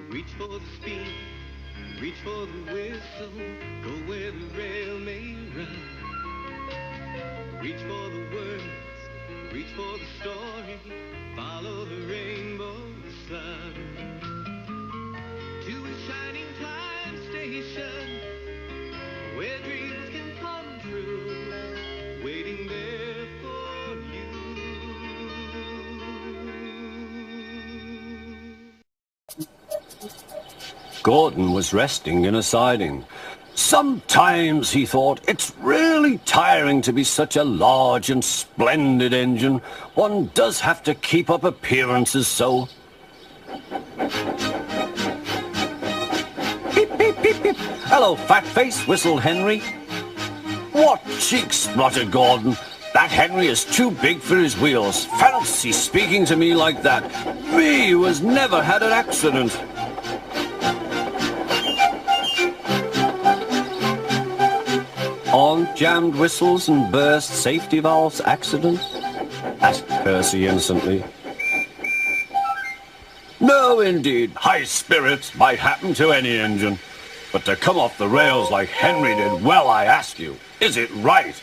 Reach for the speed, reach for the whistle, go where the rail may run. Reach for the words, reach for the story, follow the rainbow sun. To a shining time station, where dreams can come true, waiting there for you. Gordon was resting in a siding. Sometimes, he thought, it's really tiring to be such a large and splendid engine. One does have to keep up appearances so. Beep, beep, beep, beep. Hello, fat face, whistled Henry. What cheek, spluttered Gordon. That Henry is too big for his wheels. Fancy speaking to me like that. Me, who has never had an accident. Aren't jammed whistles and burst safety valves accidents? asked Percy innocently. No, indeed. High spirits might happen to any engine. But to come off the rails like Henry did, well, I ask you, is it right?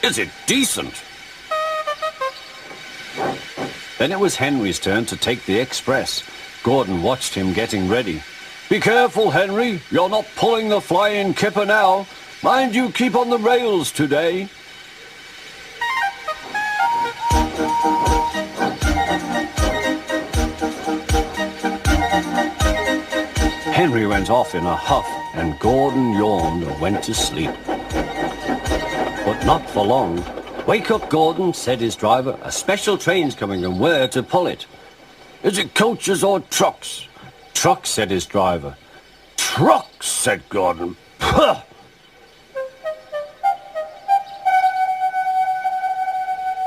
Is it decent? Then it was Henry's turn to take the express. Gordon watched him getting ready. Be careful, Henry. You're not pulling the flying kipper now. Mind you keep on the rails today. Henry went off in a huff, and Gordon yawned and went to sleep. But not for long. Wake up, Gordon, said his driver. A special train's coming, and we're to pull it. Is it coaches or trucks? Trucks, said his driver. Trucks, said Gordon. Puh!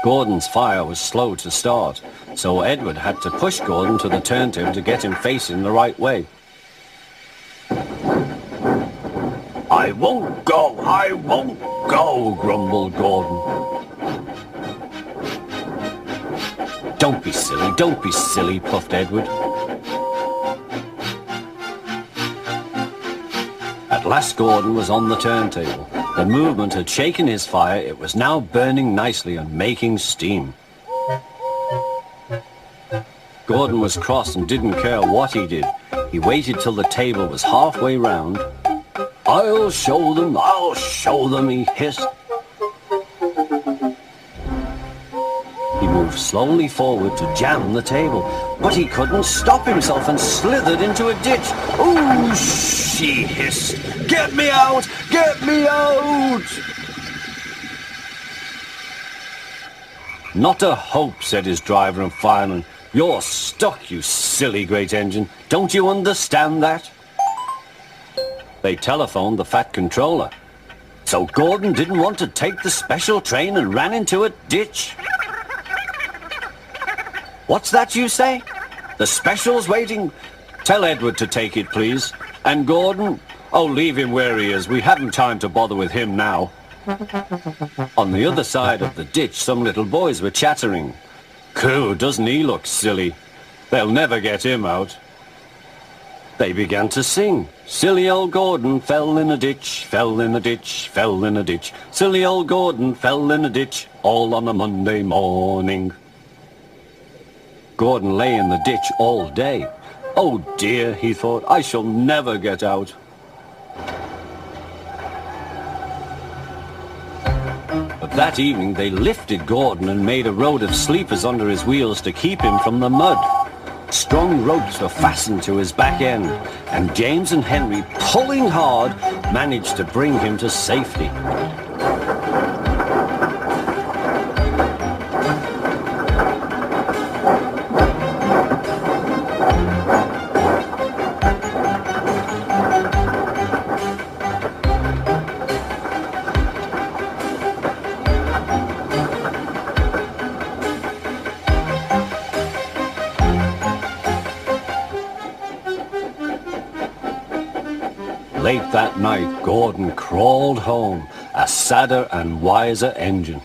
Gordon's fire was slow to start, so Edward had to push Gordon to the turntable to get him facing the right way. I won't go, grumbled Gordon. Don't be silly, puffed Edward. At last Gordon was on the turntable. The movement had shaken his fire. It was now burning nicely and making steam. Gordon was cross and didn't care what he did. He waited till the table was halfway round. I'll show them, he hissed. He moved slowly forward to jam the table, but he couldn't stop himself and slithered into a ditch. Ooh, she hissed. Get me out! Get me out! Not a hope, said his driver and fireman. You're stuck, you silly great engine. Don't you understand that? They telephoned the Fat Controller. So Gordon didn't want to take the special train and ran into a ditch. What's that you say? The special's waiting? Tell Edward to take it, please. And Gordon? Oh, leave him where he is. We haven't time to bother with him now. On the other side of the ditch, some little boys were chattering. Coo, doesn't he look silly? They'll never get him out. They began to sing. Silly old Gordon fell in a ditch, fell in a ditch, fell in a ditch. Silly old Gordon fell in a ditch, all on a Monday morning. Gordon lay in the ditch all day. Oh dear, he thought, I shall never get out. But that evening they lifted Gordon and made a road of sleepers under his wheels to keep him from the mud. Strong ropes were fastened to his back end, and James and Henry, pulling hard, managed to bring him to safety. Late that night, Gordon crawled home, a sadder and wiser engine.